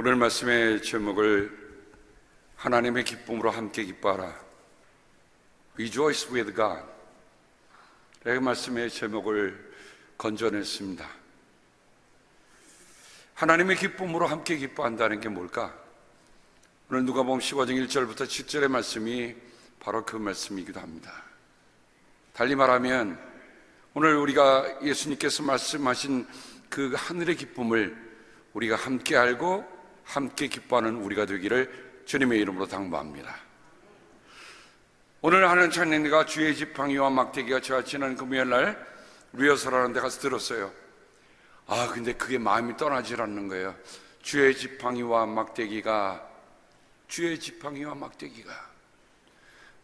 오늘 말씀의 제목을 하나님의 기쁨으로 함께 기뻐하라, Rejoice with God, 이 말씀의 제목을 건져냈습니다. 하나님의 기쁨으로 함께 기뻐한다는 게 뭘까? 오늘 누가복음 15장 1절부터 7절의 말씀이 바로 그 말씀이기도 합니다. 달리 말하면 오늘 우리가 예수님께서 말씀하신 그 하늘의 기쁨을 우리가 함께 알고 함께 기뻐하는 우리가 되기를 주님의 이름으로 당부합니다. 오늘 하는 찬양가 주의 지팡이와 막대기가, 제가 지난 금요일날 리허설하는 데 가서 들었어요. 근데 그게 마음이 떠나질 않는 거예요. 주의 지팡이와 막대기가, 주의 지팡이와 막대기가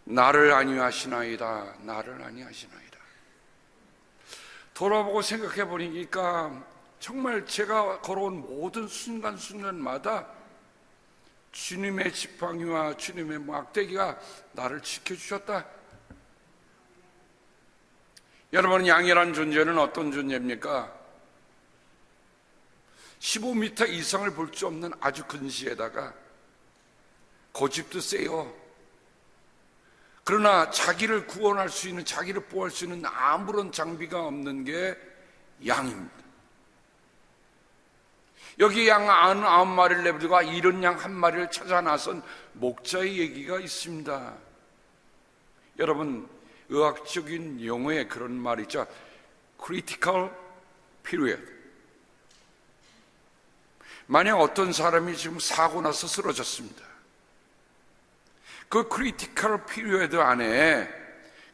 나를 안위하시나이다, 나를 안위하시나이다. 돌아보고 생각해 보니까 정말 제가 걸어온 모든 순간순간마다 주님의 지팡이와 주님의 막대기가 나를 지켜주셨다. 여러분, 양이라는 존재는 어떤 존재입니까? 15m 이상을 볼 수 없는 아주 근시에다가 고집도 세요. 그러나 자기를 구원할 수 있는, 자기를 보호할 수 있는 아무런 장비가 없는 게 양입니다. 여기 양 99마리를 내버리고 이른 양 한 마리를 찾아 나선 목자의 얘기가 있습니다. 여러분, 의학적인 용어에 그런 말이 있죠. Critical period. 만약 어떤 사람이 지금 사고 나서 쓰러졌습니다. 그 크리티컬 피리어드 안에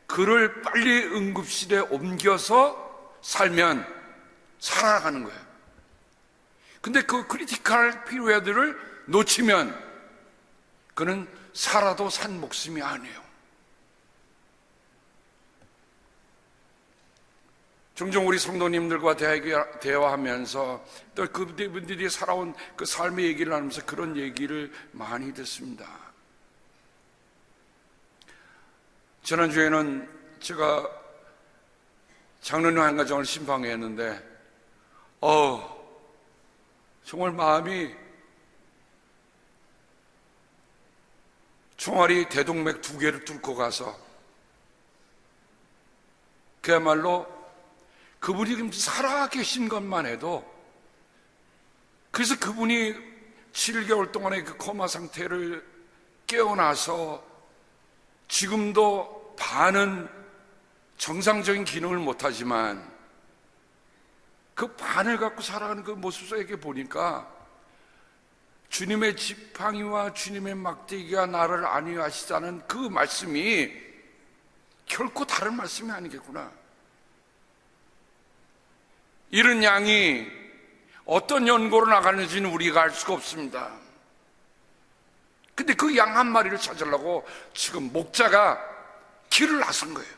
그를 빨리 응급실에 옮겨서 살면 살아가는 거예요. 근데 그 크리티컬 피리어드를 놓치면 그는 살아도 산 목숨이 아니에요. 종종 우리 성도님들과 대화하면서 또 그분들이 살아온 그 삶의 얘기를 하면서 그런 얘기를 많이 듣습니다. 지난주에는 제가 장로님 한 가정을 신방했는데 정말 마음이, 총알이 대동맥 2개를 뚫고 가서 그야말로 그분이 살아계신 것만 해도, 그래서 그분이 7개월 동안의 그 코마 상태를 깨어나서 지금도 반은 정상적인 기능을 못하지만 그 반을 갖고 살아가는 그 모습 속에 보니까 주님의 지팡이와 주님의 막대기가 나를 안위하시다는 그 말씀이 결코 다른 말씀이 아니겠구나. 이런 양이 어떤 연고로 나가는지는 우리가 알 수가 없습니다. 근데 그 양 한 마리를 찾으려고 지금 목자가 길을 나선 거예요.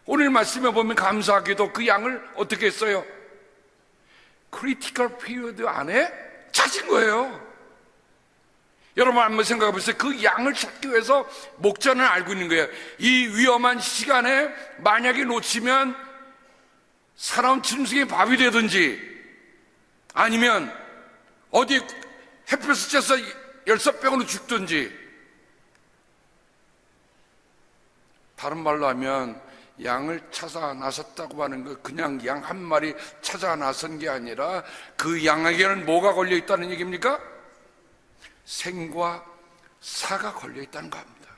오늘 말씀에 보면 감사하게도 그 양을 어떻게 했어요? 크리티컬 피리어드 안에 찾은 거예요. 여러분 한번 생각해 보세요. 그 양을 찾기 위해서 목자는 알고 있는 거예요. 이 위험한 시간에 만약에 놓치면 사나운 짐승의 밥이 되든지 아니면 어디 햇볕을 쬐서 열사병으로 죽든지, 다른 말로 하면 양을 찾아 나섰다고 하는 거, 그냥 양 한 마리 찾아 나선 게 아니라 그 양에게는 뭐가 걸려 있다는 얘기입니까? 생과 사가 걸려 있다는 겁니다.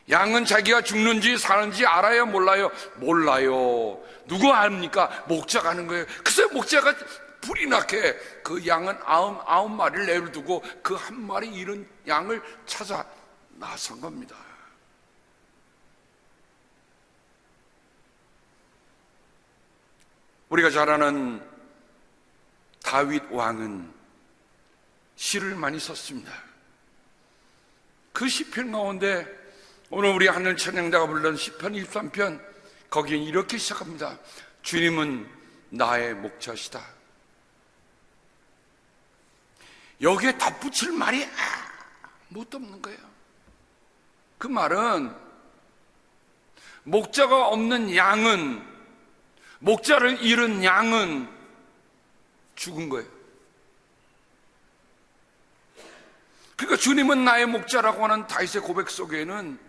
양은 자기가 죽는지 사는지 알아요, 몰라요? 몰라요. 누가 압니까? 목자가 하는 거예요. 그래서 목자가 불이 나게 그 양은 99마리를 내버려두고 그 한 마리 잃은 양을 찾아 나선 겁니다. 우리가 잘 아는 다윗 왕은 시를 많이 썼습니다. 그 시편 가운데 오늘 우리 하늘 찬양자가 불른 시편 23편, 거기엔 이렇게 시작합니다. 주님은 나의 목자시다. 여기에 덧붙일 말이 아무것도 없는 거예요. 그 말은 목자가 없는 양은, 목자를 잃은 양은 죽은 거예요. 그러니까 주님은 나의 목자라고 하는 다윗의 고백 속에는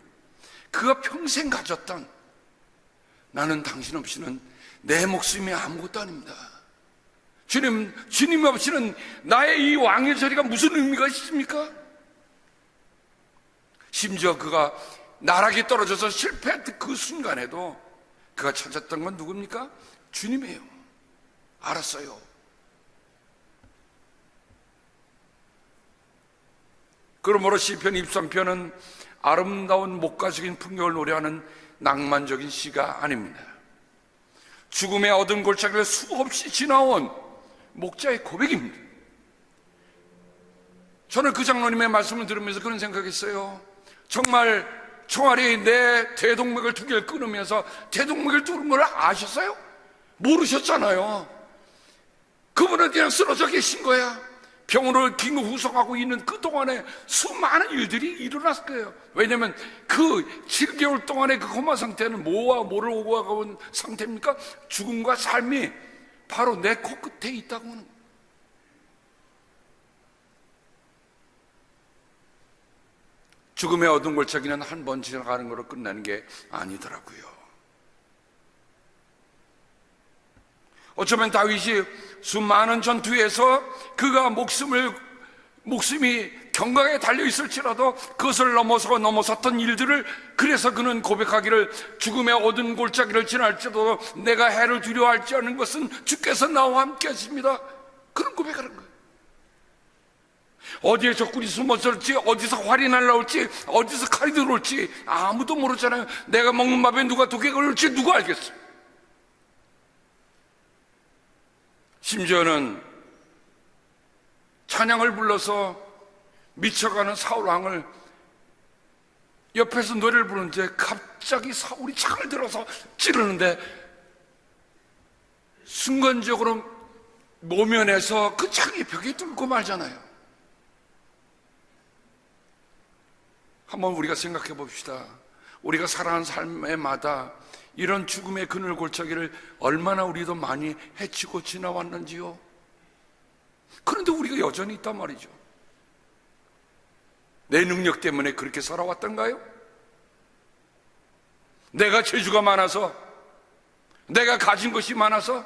그가 평생 가졌던, 나는 당신 없이는 내 목숨이 아무것도 아닙니다. 주님 없이는 나의 이 왕의 자리가 무슨 의미가 있습니까? 심지어 그가 나락에 떨어져서 실패했던 그 순간에도 그가 찾았던 건 누굽니까? 주님이에요. 알았어요. 그러므로 시편 23편은 아름다운 목가적인 풍경을 노래하는 낭만적인 시가 아닙니다. 죽음의 어두운 골짜기를 수없이 지나온 목자의 고백입니다. 저는 그 장로님의 말씀을 들으면서 그런 생각했어요. 정말 총알이 내 대동맥을 두 개를 끊으면서 대동맥을 뚫은 걸 아셨어요? 모르셨잖아요. 그분은 그냥 쓰러져 계신 거야. 병원을 긴급 후송하고 있는 그 동안에 수많은 일들이 일어났을 거예요. 왜냐하면 그 7개월 동안의 그 코마 상태는 뭐와 뭐를 오고 가온 상태입니까? 죽음과 삶이 바로 내 코끝에 있다고 하는 거예요. 죽음의 어두운 골짜기는 한 번 지나가는 걸로 끝나는 게 아니더라고요. 어쩌면 다윗이 수많은 전투에서 그가 목숨이 경각에 달려있을지라도 그것을 넘어섰던 일들을, 그래서 그는 고백하기를 죽음의 어두운 골짜기를 지날지라도 내가 해를 두려워할지 않은 것은 주께서 나와 함께 하십니다. 그런 고백하는 거예요. 어디에 적군이 숨어들지, 어디서 활이 날라올지, 어디서 칼이 들어올지 아무도 모르잖아요. 내가 먹는 밥에 누가 독에 걸릴지 누가 알겠어요. 심지어는 찬양을 불러서 미쳐가는 사울 왕을 옆에서 노래를 부르는데 갑자기 사울이 창을 들어서 찌르는데 순간적으로 모면에서 그 창이 벽에 뚫고 말잖아요. 한번 우리가 생각해 봅시다. 우리가 살아가는 삶에마다 이런 죽음의 그늘 골짜기를 얼마나 우리도 많이 헤치고 지나왔는지요. 그런데 우리가 여전히 있단 말이죠. 내 능력 때문에 그렇게 살아왔던가요? 내가 재주가 많아서, 내가 가진 것이 많아서,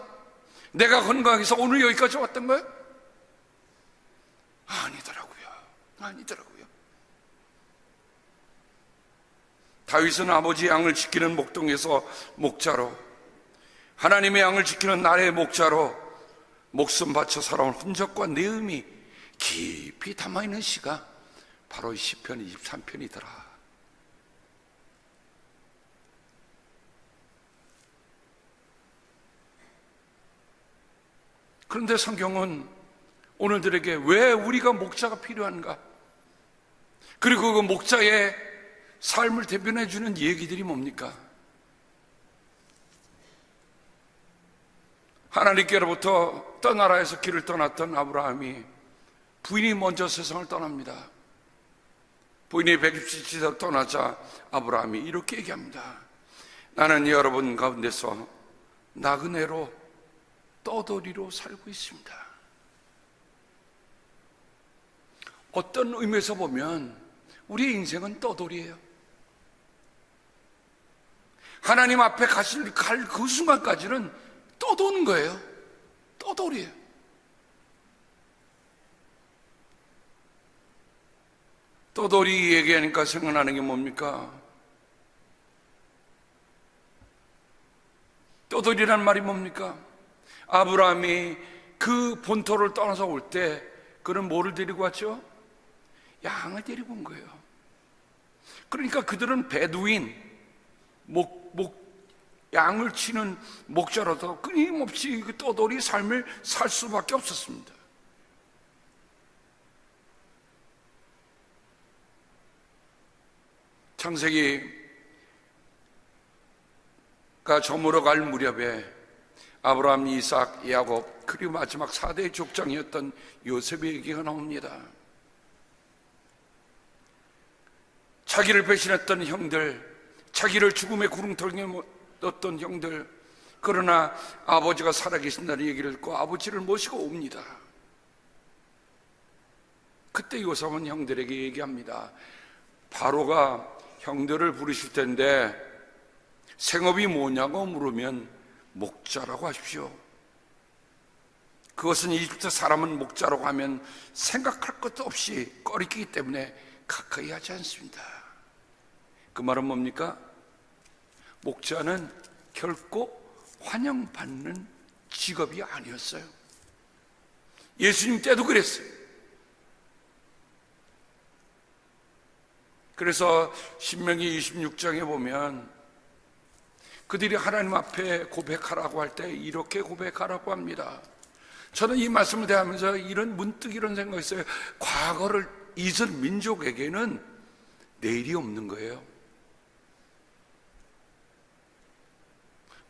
내가 건강해서 오늘 여기까지 왔던가요? 아니더라고요. 다윗은 아버지의 양을 지키는 목동에서 목자로, 하나님의 양을 지키는 나의 목자로 목숨 바쳐 살아온 흔적과 내음이 깊이 담아있는 시가 바로 시편 23편이더라. 그런데 성경은 오늘들에게 왜 우리가 목자가 필요한가, 그리고 그 목자의 삶을 대변해 주는 얘기들이 뭡니까? 하나님께로부터 떠나라 해서 길을 떠났던 아브라함이 부인이 먼저 세상을 떠납니다. 부인이 120세에 떠나자 아브라함이 이렇게 얘기합니다. 나는 여러분 가운데서 나그네로 떠돌이로 살고 있습니다. 어떤 의미에서 보면 우리의 인생은 떠돌이에요. 하나님 앞에 갈 그 순간까지는 떠도는 거예요. 떠돌이에요. 떠돌이 얘기하니까 생각나는 게 뭡니까? 떠돌이란 말이 뭡니까? 아브라함이 그 본토를 떠나서 올 때 그는 뭐를 데리고 왔죠? 양을 데리고 온 거예요. 그러니까 그들은 베두인, 양을 치는 목자로서 끊임없이 그 떠돌이 삶을 살 수밖에 없었습니다. 창세기가 저물어갈 무렵에 아브라함, 이삭, 야곱, 그리고 마지막 4대의 족장이었던 요셉의 얘기가 나옵니다. 자기를 배신했던 형들, 자기를 죽음의 구렁텅이에 넣었던 형들, 그러나 아버지가 살아계신다는 얘기를 듣고 아버지를 모시고 옵니다. 그때 요삼은 형들에게 얘기합니다. 바로가 형들을 부르실 텐데 생업이 뭐냐고 물으면 목자라고 하십시오. 그것은 이집트 사람은 목자라고 하면 생각할 것도 없이 꺼리기 때문에 가까이 하지 않습니다. 그 말은 뭡니까? 목자는 결코 환영받는 직업이 아니었어요. 예수님 때도 그랬어요. 그래서 신명기 26장에 보면 그들이 하나님 앞에 고백하라고 할 때 이렇게 고백하라고 합니다. 저는 이 말씀을 대하면서 문득 이런 생각이 있어요. 과거를 잊은 민족에게는 내일이 없는 거예요.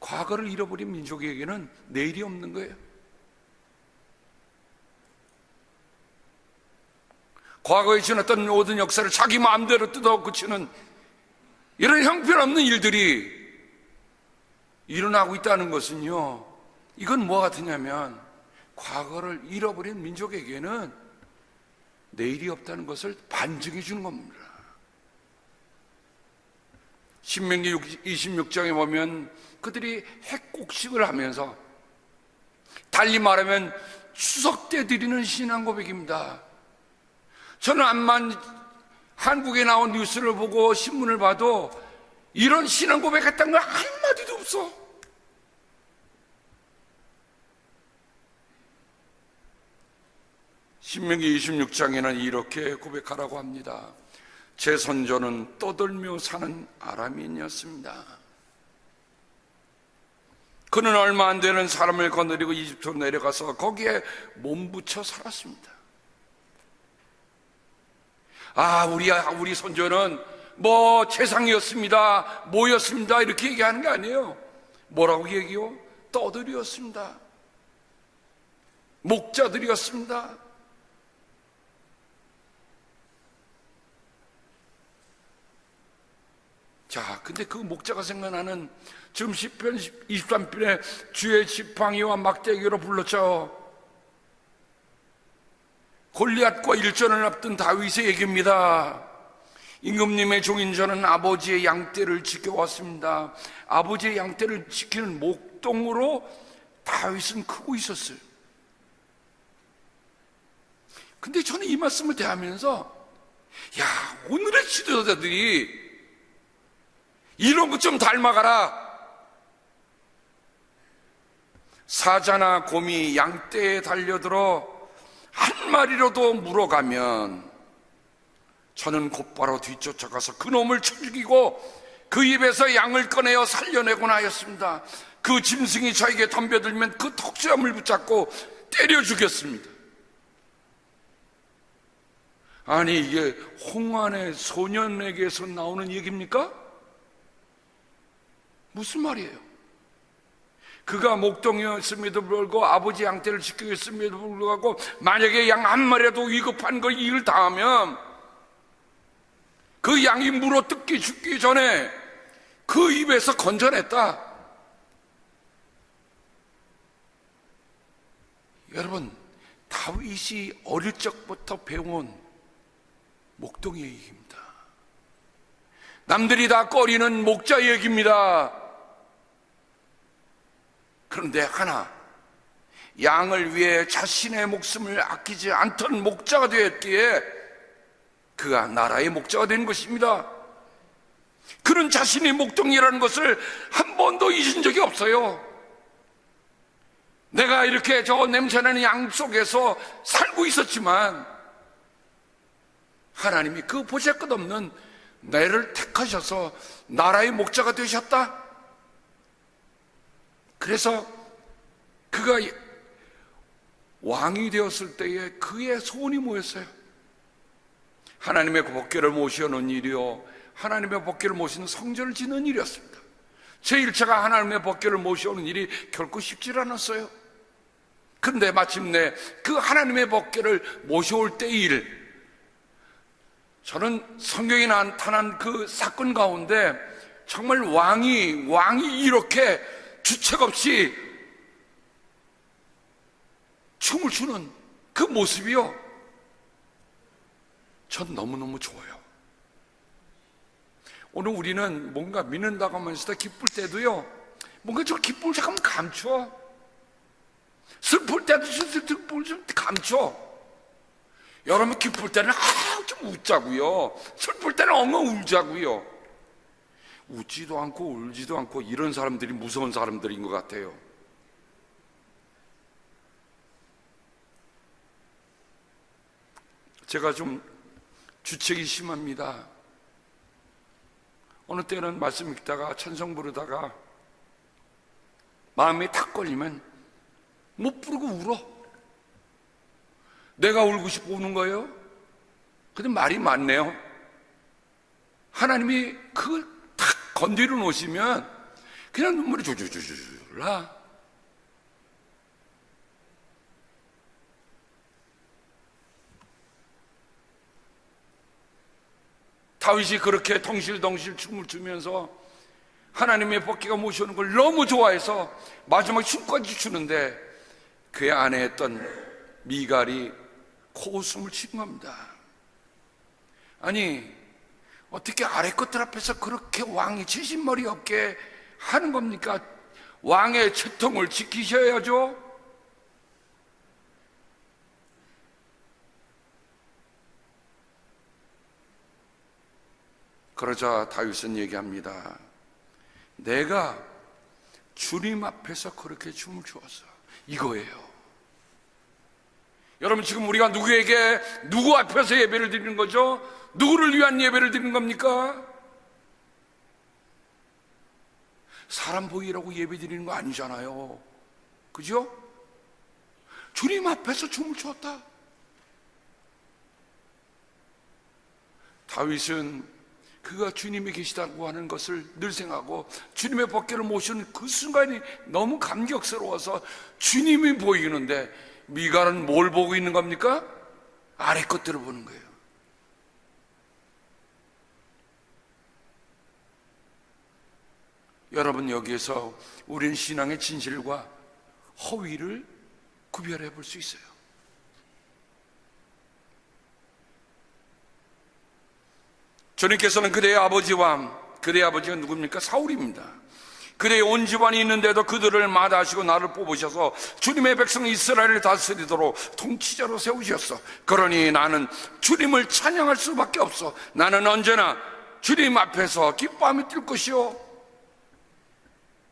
과거를 잃어버린 민족에게는 내일이 없는 거예요. 과거에 지났던 모든 역사를 자기 마음대로 뜯어고치는 이런 형편없는 일들이 일어나고 있다는 것은요, 이건 뭐가 같으냐면 과거를 잃어버린 민족에게는 내일이 없다는 것을 반증해 주는 겁니다. 신명기 26장에 보면 그들이 핵곡식을 하면서, 달리 말하면 추석 때 드리는 신앙 고백입니다. 저는 암만 한국에 나온 뉴스를 보고 신문을 봐도 이런 신앙 고백했다는 거 한마디도 없어. 신명기 26장에는 이렇게 고백하라고 합니다. 제 선조는 떠들며 사는 아람인이었습니다. 그는 얼마 안 되는 사람을 거느리고 이집트로 내려가서 거기에 몸붙여 살았습니다. 우리 선조는 재상이었습니다, 뭐였습니다, 이렇게 얘기하는 게 아니에요. 뭐라고 얘기해요? 떠들이었습니다. 목자들이었습니다. 자, 근데 그 목자가 생각나는 지금 시편 23편에 주의 지팡이와 막대기로 불렀죠. 골리앗과 일전을 앞둔 다윗의 얘기입니다. 임금님의 종인 저는 아버지의 양떼를 지켜왔습니다. 아버지의 양떼를 지키는 목동으로 다윗은 크고 있었어요. 근데 저는 이 말씀을 대하면서, 오늘의 지도자들이 이런 것 좀 닮아가라. 사자나 곰이 양떼에 달려들어 한 마리라도 물어가면 저는 곧바로 뒤쫓아가서 그 놈을 쳐 죽이고 그 입에서 양을 꺼내어 살려내곤 하였습니다. 그 짐승이 저에게 덤벼들면 그 턱수염을 붙잡고 때려 죽였습니다. 아니, 이게 홍안의 소년에게서 나오는 얘기입니까? 무슨 말이에요? 그가 목동이었음에도 불구하고 아버지 양떼를 지키고 있음에도 불구하고 만약에 양 한 마리라도 위급한 거 일을 당하면 그 양이 물어뜯기 죽기 전에 그 입에서 건져냈다. 여러분, 다윗이 어릴 적부터 배운 목동의 얘기입니다. 남들이 다 꺼리는 목자 얘기입니다. 그런데 하나, 양을 위해 자신의 목숨을 아끼지 않던 목자가 되었기에 그가 나라의 목자가 된 것입니다. 그는 자신이 목동이라는 것을 한 번도 잊은 적이 없어요. 내가 이렇게 저 냄새나는 양 속에서 살고 있었지만 하나님이 그 보잘것없는 나를 택하셔서 나라의 목자가 되셨다. 그래서 그가 왕이 되었을 때에 그의 소원이 뭐였어요? 하나님의 법궤를 모셔놓은 일이요, 하나님의 법궤를 모시는 성전을 짓는 일이었습니다. 제1차가 하나님의 법궤를 모셔오는 일이 결코 쉽지 않았어요. 그런데 마침내 그 하나님의 법궤를 모셔올 때의 일, 저는 성경에 나타난 그 사건 가운데 정말 왕이 이렇게 주책 없이 춤을 추는 그 모습이요, 전 너무너무 좋아요. 오늘 우리는 뭔가 믿는다고 하면서 기쁠 때도요, 뭔가 저 기쁨을 잠깐 감춰. 슬플 때도 슬픔을 좀 감춰. 여러분 기쁠 때는 좀 웃자고요, 슬플 때는 엉엉 울자고요. 웃지도 않고 울지도 않고 이런 사람들이 무서운 사람들인 것 같아요. 제가 좀 주책이 심합니다. 어느 때는 말씀 읽다가 찬송 부르다가 마음에 탁 걸리면 못 부르고 울어. 내가 울고 싶어 우는 거예요? 근데 말이 많네요. 하나님이 그걸 탁 건드려 놓으시면 그냥 눈물이 줄줄줄줄 나. 다윗이 그렇게 덩실덩실 춤을 추면서 하나님의 법궤가 모셔오는 걸 너무 좋아해서 마지막 춤까지 추는데 그의 아내였던 미갈이 코웃음을 치는 겁니다. 아니, 어떻게 아래 것들 앞에서 그렇게 왕이 치신머리 없게 하는 겁니까? 왕의 채통을 지키셔야죠. 그러자 다윗은 얘기합니다. 내가 주님 앞에서 그렇게 춤을 추었어. 이거예요. 여러분, 지금 우리가 누구에게, 누구 앞에서 예배를 드리는 거죠? 누구를 위한 예배를 드리는 겁니까? 사람 보이라고 예배 드리는 거 아니잖아요. 그죠? 주님 앞에서 춤을 추었다. 다윗은 그가 주님이 계시다고 하는 것을 늘 생각하고 주님의 법궤를 모시는 그 순간이 너무 감격스러워서 주님이 보이는데 미갈은 뭘 보고 있는 겁니까? 아래 것들을 보는 거예요. 여러분, 여기에서 우리는 신앙의 진실과 허위를 구별해 볼 수 있어요. 주님께서는 그대의 아버지가 누굽니까? 사울입니다. 그대의 온 집안이 있는데도 그들을 마다하시고 나를 뽑으셔서 주님의 백성 이스라엘을 다스리도록 통치자로 세우셨어. 그러니 나는 주님을 찬양할 수밖에 없어. 나는 언제나 주님 앞에서 기뻐하며 뛸 것이요.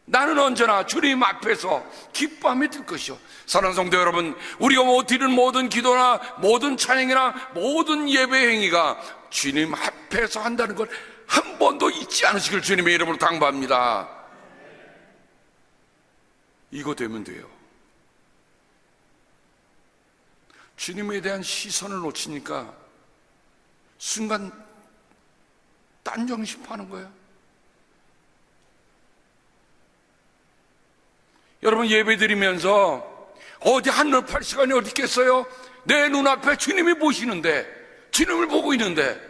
나는 언제나 주님 앞에서 기뻐하며 뛸 것이요. 사랑하는 성도 여러분, 우리가 드리는 모든 기도나 모든 찬양이나 모든 예배 행위가 주님 앞에서 한다는 걸 한 번도 잊지 않으시길 주님의 이름으로 당부합니다. 이거 되면 돼요. 주님에 대한 시선을 놓치니까 순간 딴정심 파는 거예요. 여러분, 예배 드리면서 어디 한눈 팔 시간이 어디 있겠어요? 내 눈앞에 주님이 보시는데, 주님을 보고 있는데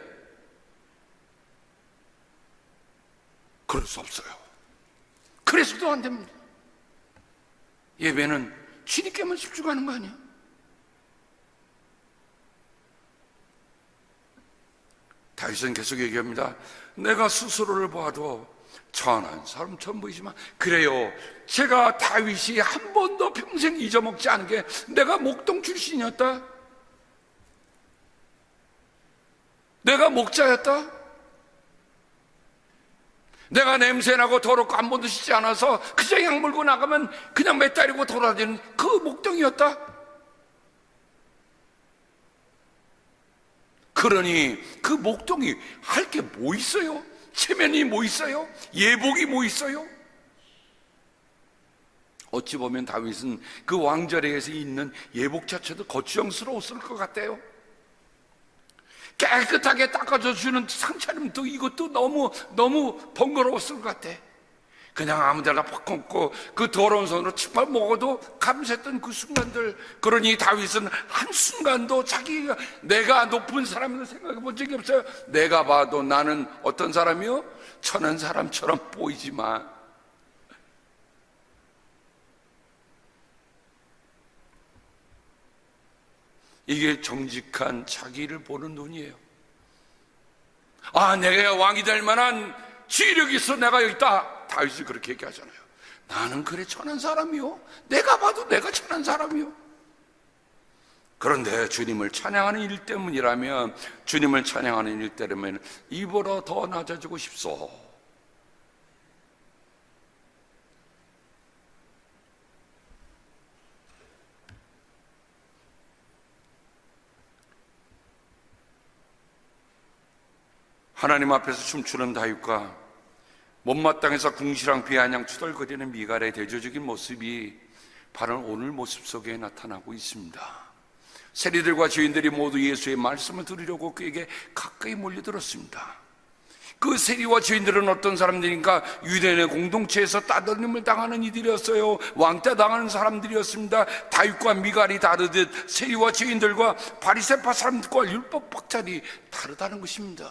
그럴 수 없어요. 그래서도 안 됩니다. 예배는 주님께만 집중하는 거 아니야? 다윗은 계속 얘기합니다. 내가 스스로를 봐도 천한 사람처럼 보이지만 그래요, 제가 다윗이 한 번도 평생 잊어먹지 않은 게 내가 목동 출신이었다, 내가 목자였다, 내가 냄새나고 더럽고 한 번도 씻지 않아서 그저 약 물고 나가면 그냥 매달리고 돌아다니는 그 목동이었다. 그러니 그 목동이 할 게 뭐 있어요? 체면이 뭐 있어요? 예복이 뭐 있어요? 어찌 보면 다윗은 그 왕자리에서 있는 예복 자체도 거추장스러웠을 것 같아요. 깨끗하게 닦아줘 주는 상차림도 이것도 너무 번거로웠을 것 같아. 그냥 아무데나 팍 얹고 그 더러운 손으로 칫발 먹어도 감사했던 그 순간들. 그러니 다윗은 한순간도 자기가 내가 높은 사람이라고 생각해 본 적이 없어요. 내가 봐도 나는 어떤 사람이요? 천한 사람처럼 보이지만 이게 정직한 자기를 보는 눈이에요. 아, 내가 왕이 될 만한 지력이 있어, 내가 여기 있다. 다윗이 그렇게 얘기하잖아요. 나는 그래 천한 사람이요, 내가 봐도 내가 천한 사람이요. 그런데 주님을 찬양하는 일 때문이라면, 주님을 찬양하는 일 때문에 입으로 더 낮아지고 싶소. 하나님 앞에서 춤추는 다윗과 못마땅해서 궁시랑 비아냥 투덜거리는 미갈의 대조적인 모습이 바로 오늘 모습 속에 나타나고 있습니다. 세리들과 죄인들이 모두 예수의 말씀을 들으려고 그에게 가까이 몰려들었습니다. 그 세리와 죄인들은 어떤 사람들인가? 유대인의 공동체에서 따돌림을 당하는 이들이었어요. 왕따 당하는 사람들이었습니다. 다윗과 미갈이 다르듯 세리와 죄인들과 바리새파 사람들과 율법 박자리 다르다는 것입니다.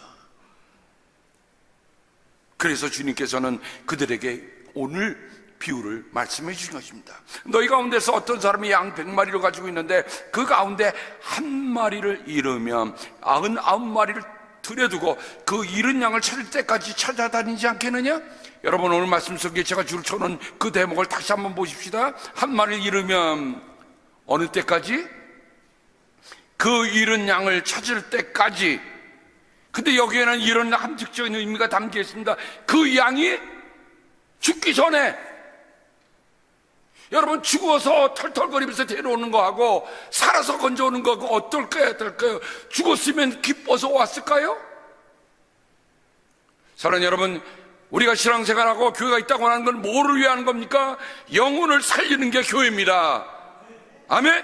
그래서 주님께서는 그들에게 오늘 비유를 말씀해 주신 것입니다. 너희 가운데서 어떤 사람이 양 100마리를 가지고 있는데 그 가운데 한 마리를 잃으면 99마리를 들여두고 그 잃은 양을 찾을 때까지 찾아다니지 않겠느냐? 여러분, 오늘 말씀 속에 제가 줄을 쳐놓은 그 대목을 다시 한번 보십시다. 한 마리를 잃으면 어느 때까지? 그 잃은 양을 찾을 때까지. 근데 여기에는 이런 함축적인 의미가 담겨 있습니다. 그 양이 죽기 전에, 여러분, 죽어서 털털거리면서 데려오는 거하고 살아서 건져오는 거하고 어떨까요? 죽었으면 기뻐서 왔을까요? 사랑하는 여러분, 우리가 신앙생활하고 교회가 있다고 하는 건 뭐를 위해 하는 겁니까? 영혼을 살리는 게 교회입니다. 아멘?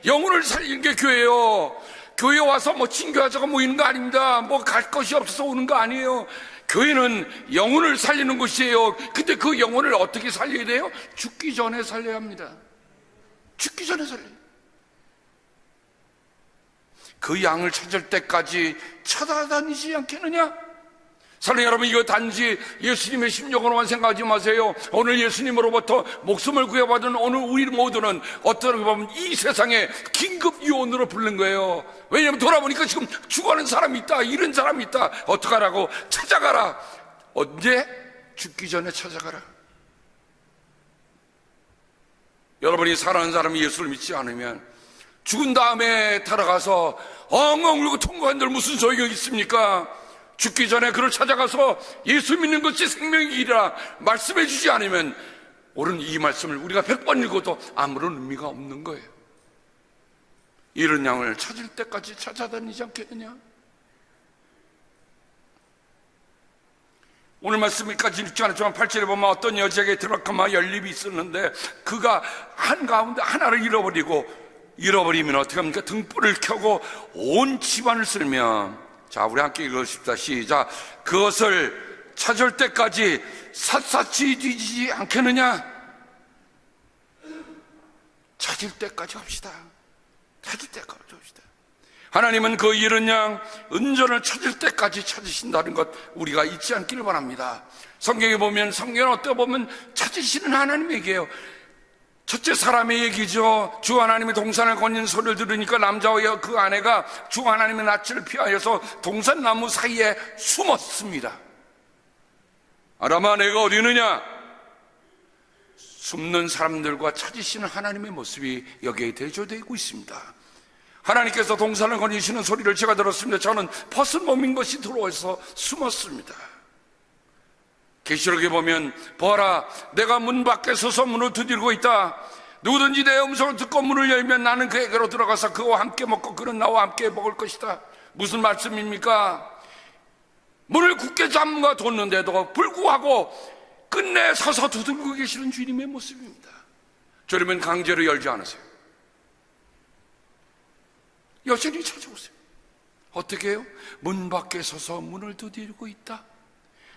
영혼을 살리는 게 교회예요. 교회 와서 뭐 친교하자고 모이는 거 아닙니다. 뭐 갈 것이 없어서 오는 거 아니에요. 교회는 영혼을 살리는 곳이에요. 근데 그 영혼을 어떻게 살려야 돼요? 죽기 전에 살려야 합니다. 죽기 전에 살려요. 그 양을 찾을 때까지 찾아다니지 않겠느냐? 사랑하는 여러분, 이거 단지 예수님의 심령으로만 생각하지 마세요. 오늘 예수님으로부터 목숨을 구해받은 오늘 우리 모두는 어떻게 보면 이 세상에 긴급 요원으로 부른 거예요. 왜냐하면 돌아보니까 지금 죽어가는 사람이 있다, 이런 사람이 있다. 어떡하라고? 찾아가라. 언제? 죽기 전에 찾아가라. 여러분이 사랑하는 사람이 예수를 믿지 않으면 죽은 다음에 달아가서 엉엉 울고 통곡한들 무슨 소용이 있습니까? 죽기 전에 그를 찾아가서 예수 믿는 것이 생명의 길이라 말씀해 주지 않으면 옳은 이 말씀을 우리가 100번 읽어도 아무런 의미가 없는 거예요. 이런 양을 찾을 때까지 찾아다니지 않겠느냐? 오늘 말씀까지 읽지 않았지만 8절에 보면 어떤 여자에게 드라크마 연립이 있었는데 그가 한가운데 하나를 잃어버리면 어떻게 합니까? 등불을 켜고 온 집안을 쓸면, 자, 우리 함께 읽읍시다. 시작. 그것을 찾을 때까지 샅샅이 뒤지지 않겠느냐? 찾을 때까지 합시다. 찾을 때까지 합시다. 하나님은 그 잃은 양 은전을 찾을 때까지 찾으신다는 것 우리가 잊지 않기를 바랍니다. 성경에 보면, 성경은 어떻게 보면 찾으시는 하나님 얘기예요. 첫째 사람의 얘기죠. 주 하나님이 동산을 거니는 소리를 들으니까 남자와 그 아내가 주 하나님의 낯을 피하여서 동산나무 사이에 숨었습니다. 아람아, 내가 어디 있느냐? 숨는 사람들과 찾으시는 하나님의 모습이 여기에 대조되고 있습니다. 하나님께서 동산을 거니시는 소리를 제가 들었습니다. 저는 벗은 몸인 것이 들어와서 숨었습니다. 계시록에 보면, 보아라, 내가 문 밖에 서서 문을 두드리고 있다. 누구든지 내 음성을 듣고 문을 열면 나는 그에게로 들어가서 그와 함께 먹고 그는 나와 함께 먹을 것이다. 무슨 말씀입니까? 문을 굳게 잠가 뒀는데도 불구하고 끝내 서서 두들고 계시는 주님의 모습입니다. 저러면 강제로 열지 않으세요. 여전히 찾아오세요. 어떻게 해요? 문 밖에 서서 문을 두드리고 있다.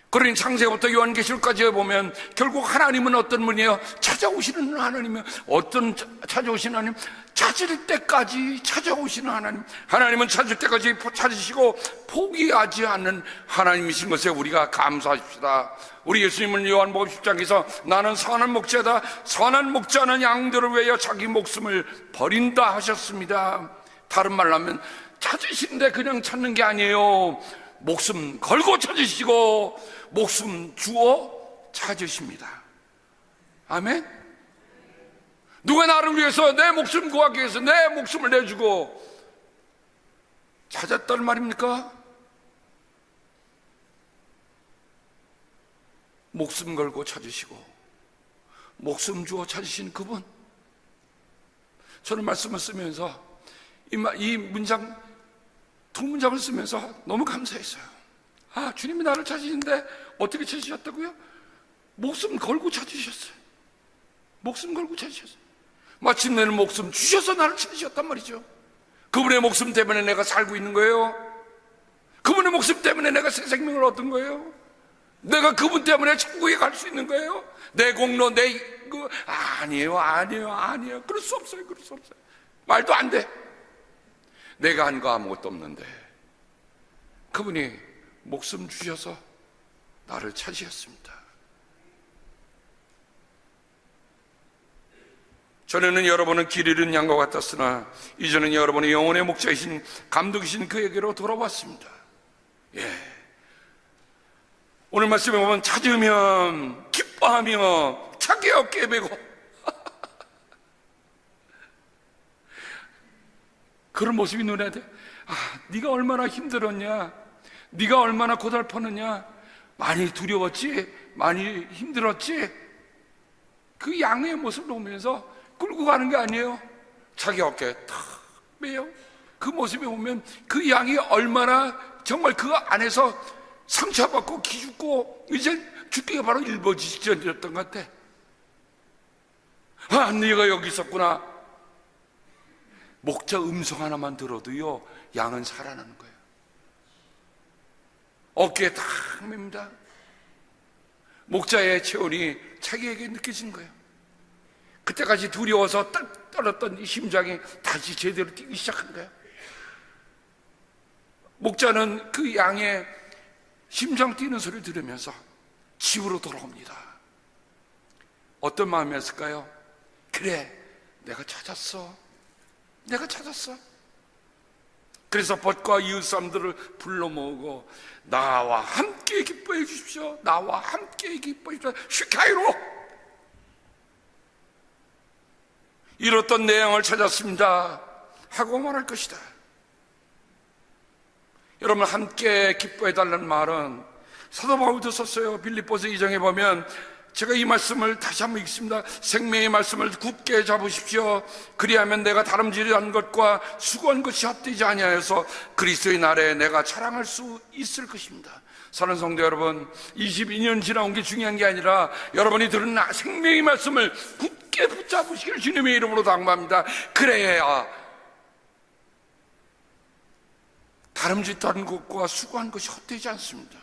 그러니 창세부터 요한계시록까지 보면 결국 하나님은 어떤 분이에요? 찾아오시는 하나님이에요. 어떤 찾아오시는 하나님? 찾을 때까지 찾아오시는 하나님. 하나님은 찾을 때까지 찾으시고 포기하지 않는 하나님이신 것에 우리가 감사합시다. 우리 예수님은 요한복음 10장에서 나는 선한 목자다. 선한 목자는 양들을 위하여 자기 목숨을 버린다 하셨습니다. 다른 말로 하면 찾으시는데 그냥 찾는 게 아니에요. 목숨 걸고 찾으시고 목숨 주어 찾으십니다. 아멘. 누가 나를 위해서 내 목숨 구하기 위해서 내 목숨을 내주고 찾았다는 말입니까? 목숨 걸고 찾으시고 목숨 주어 찾으신 그분. 저는 말씀을 쓰면서 이 문장, 두 문장을 쓰면서 너무 감사했어요. 아, 주님이 나를 찾으시는데 어떻게 찾으셨다고요? 목숨 걸고 찾으셨어요. 목숨 걸고 찾으셨어요. 마침내는 목숨 주셔서 나를 찾으셨단 말이죠. 그분의 목숨 때문에 내가 살고 있는 거예요. 그분의 목숨 때문에 내가 새 생명을 얻은 거예요. 내가 그분 때문에 천국에 갈 수 있는 거예요. 내 공로, 아니에요. 그럴 수 없어요. 말도 안 돼. 내가 한 거 아무것도 없는데 그분이 목숨 주셔서 나를 찾으셨습니다. 전에는 여러분은 길 잃은 양과 같았으나 이제는 여러분의 영혼의 목자이신 감독이신 그에게로 돌아왔습니다. 예. 오늘 말씀에 보면 찾으면 기뻐하며 자기 어깨에 메고 그런 모습이 눈에 돼. 아, 네가 얼마나 힘들었냐, 네가 얼마나 고달팠느냐, 많이 두려웠지, 많이 힘들었지. 그 양의 모습을 보면서 끌고 가는 게 아니에요. 자기 어깨에 탁 메요. 그 모습에 보면 그 양이 얼마나 정말 그 안에서 상처받고 기죽고 이제 죽기가 바로 일보 직전이었던 것 같아. 아, 네가 여기 있었구나. 목자 음성 하나만 들어도요, 양은 살아나는 거예요. 어깨에 탁 맵니다. 목자의 체온이 자기에게 느껴지는 거예요. 그때까지 두려워서 떨 떨었던 이 심장이 다시 제대로 뛰기 시작한 거예요. 목자는 그 양의 심장 뛰는 소리를 들으면서 집으로 돌아옵니다. 어떤 마음이었을까요? 그래, 내가 찾았어. 그래서 벗과 이웃 사람들을 불러 모으고 나와 함께 기뻐해 주십시오. 나와 함께 기뻐해 주십시오. 슈카이로 잃었던 내 양을 찾았습니다 하고 말할 것이다. 여러분, 함께 기뻐해 달라는 말은 사도 바울도 썼어요. 빌립보서 2장에 보면, 제가 이 말씀을 다시 한번 읽습니다. 생명의 말씀을 굳게 잡으십시오. 그리하면 내가 다름질한 것과 수고한 것이 헛되지 아니하여서 그리스도의 날에 내가 자랑할 수 있을 것입니다. 사랑하는 성도 여러분, 22년 지나온 게 중요한 게 아니라 여러분이 들은 생명의 말씀을 굳게 붙잡으시기를 주님의 이름으로 당부합니다. 그래야 다름질한 것과 수고한 것이 헛되지 않습니다.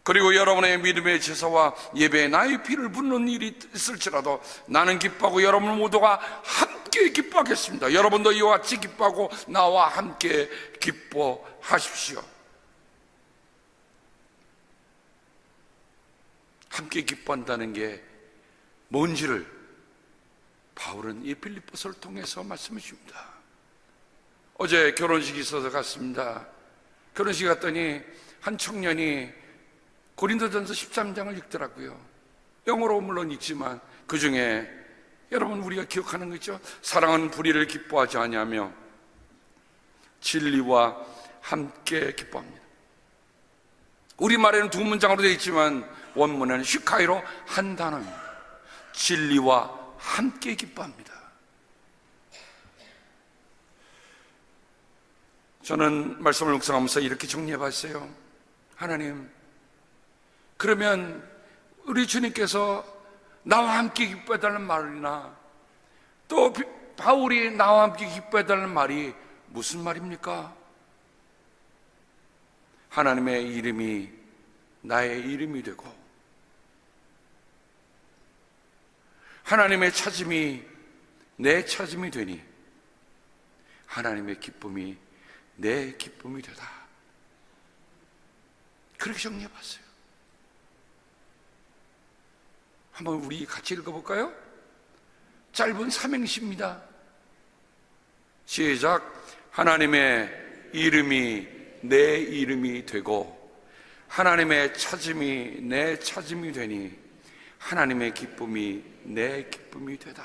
그리고 여러분의 믿음의 제사와 예배에 나의 피를 붓는 일이 있을지라도 나는 기뻐하고 여러분 모두가 함께 기뻐하겠습니다. 여러분도 이와 같이 기뻐하고 나와 함께 기뻐하십시오. 함께 기뻐한다는 게 뭔지를 바울은 이 빌립보서를 통해서 말씀해 줍니다. 어제 결혼식이 있어서 갔습니다. 결혼식 갔더니 한 청년이 고린도전서 13장을 읽더라고요. 영어로 물론 읽지만 그 중에 여러분 우리가 기억하는 거 있죠? 사랑은 불의를 기뻐하지 아니하며 진리와 함께 기뻐합니다. 우리말에는 두 문장으로 되어 있지만 원문에는 슈카이로 한 단어입니다. 진리와 함께 기뻐합니다. 저는 말씀을 묵상하면서 이렇게 정리해 봤어요. 하나님, 그러면 우리 주님께서 나와 함께 기뻐해달라는 말이나 또 바울이 나와 함께 기뻐해달라는 말이 무슨 말입니까? 하나님의 이름이 나의 이름이 되고 하나님의 찾음이 내 찾음이 되니 하나님의 기쁨이 내 기쁨이 되다. 그렇게 정리해 봤어요. 한번 우리 같이 읽어볼까요? 짧은 삼행시입니다. 시작. 하나님의 이름이 내 이름이 되고 하나님의 찾음이 내 찾음이 되니 하나님의 기쁨이 내 기쁨이 되다.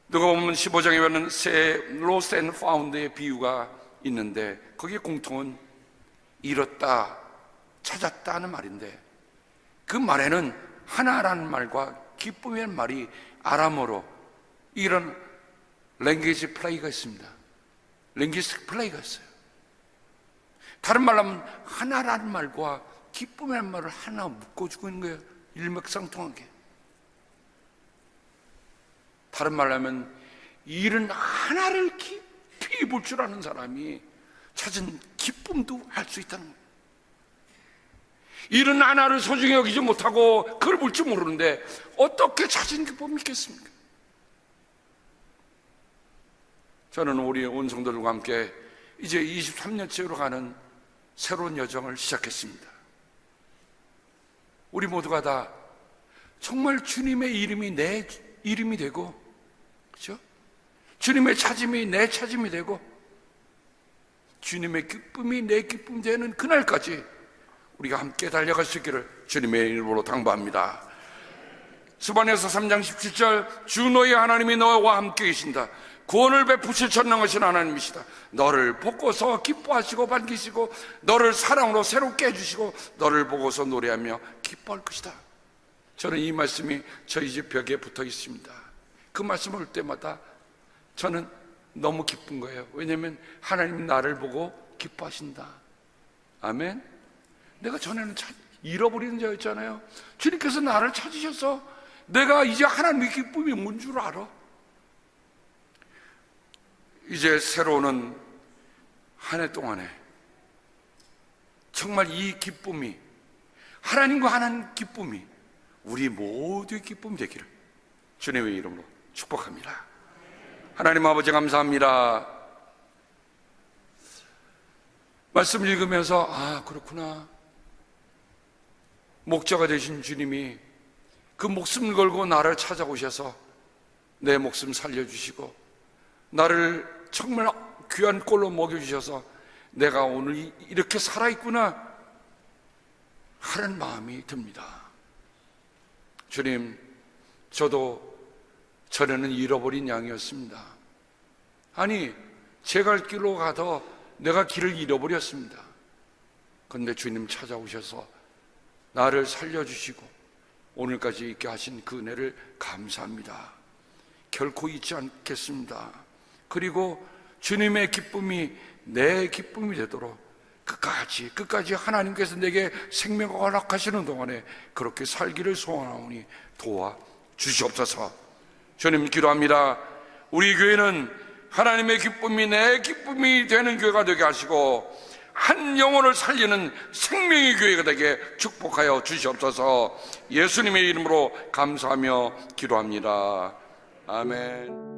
누가복음 15장에 보면 새 로스트 앤 파운드의 비유가 있는데 거기에 공통은 잃었다, 찾았다 하는 말인데 그 말에는 하나라는 말과 기쁨이라는 말이 아람어로 이런 랭귀지 플레이가 있습니다. 랭귀지 플레이가 있어요. 다른 말로 하면 하나라는 말과 기쁨이라는 말을 하나 묶어주고 있는 거예요. 일맥상통하게. 다른 말로 하면 일은 하나를 깊이 볼 줄 아는 사람이 찾은 기쁨도 알 수 있다는 거예요. 일은 하나를 소중히 여기지 못하고 그걸 볼 줄 모르는데 어떻게 찾은 기쁨이 있겠습니까? 저는 우리 온 성도들과 함께 이제 23년째로 가는 새로운 여정을 시작했습니다. 우리 모두가 다 정말 주님의 이름이 내 이름이 되고, 그렇죠? 주님의 찾음이 내 찾음이 되고, 주님의 기쁨이 내 기쁨이 되는 그날까지 우리가 함께 달려갈 수 있기를 주님의 이름으로 당부합니다. 스바냐서 3장 17절 주 너희 하나님이 너와 함께 계신다. 구원을 베푸실 전능하신 하나님이시다. 너를 보고서 기뻐하시고 반기시고 너를 사랑으로 새롭게 해주시고 너를 보고서 노래하며 기뻐할 것이다. 저는 이 말씀이 저희 집 벽에 붙어 있습니다. 그 말씀 올 때마다 저는 너무 기쁜 거예요. 왜냐하면 하나님 나를 보고 기뻐하신다. 아멘. 내가 전에는 잃어버리는 자였잖아요. 주님께서 나를 찾으셔서 내가 이제 하나님의 기쁨이 뭔 줄 알아. 이제 새로 오는 한 해 동안에 정말 이 기쁨이 하나님과 하나님 기쁨이 우리 모두의 기쁨이 되기를 주님의 이름으로 축복합니다. 하나님 아버지 감사합니다. 말씀 읽으면서 그렇구나. 목자가 되신 주님이 그 목숨을 걸고 나를 찾아오셔서 내 목숨 살려주시고 나를 정말 귀한 꼴로 먹여주셔서 내가 오늘 이렇게 살아있구나 하는 마음이 듭니다. 주님, 저도 전에는 잃어버린 양이었습니다. 아니, 제 갈 길로 가더 내가 길을 잃어버렸습니다. 그런데 주님 찾아오셔서 나를 살려주시고 오늘까지 있게 하신 그 은혜를 감사합니다. 결코 잊지 않겠습니다. 그리고 주님의 기쁨이 내 기쁨이 되도록 끝까지 하나님께서 내게 생명을 허락하시는 동안에 그렇게 살기를 소원하오니 도와주시옵소서. 주님 기도합니다. 우리 교회는 하나님의 기쁨이 내 기쁨이 되는 교회가 되게 하시고 한 영혼을 살리는 생명의 교회가 되게 축복하여 주시옵소서. 예수님의 이름으로 감사하며 기도합니다. 아멘.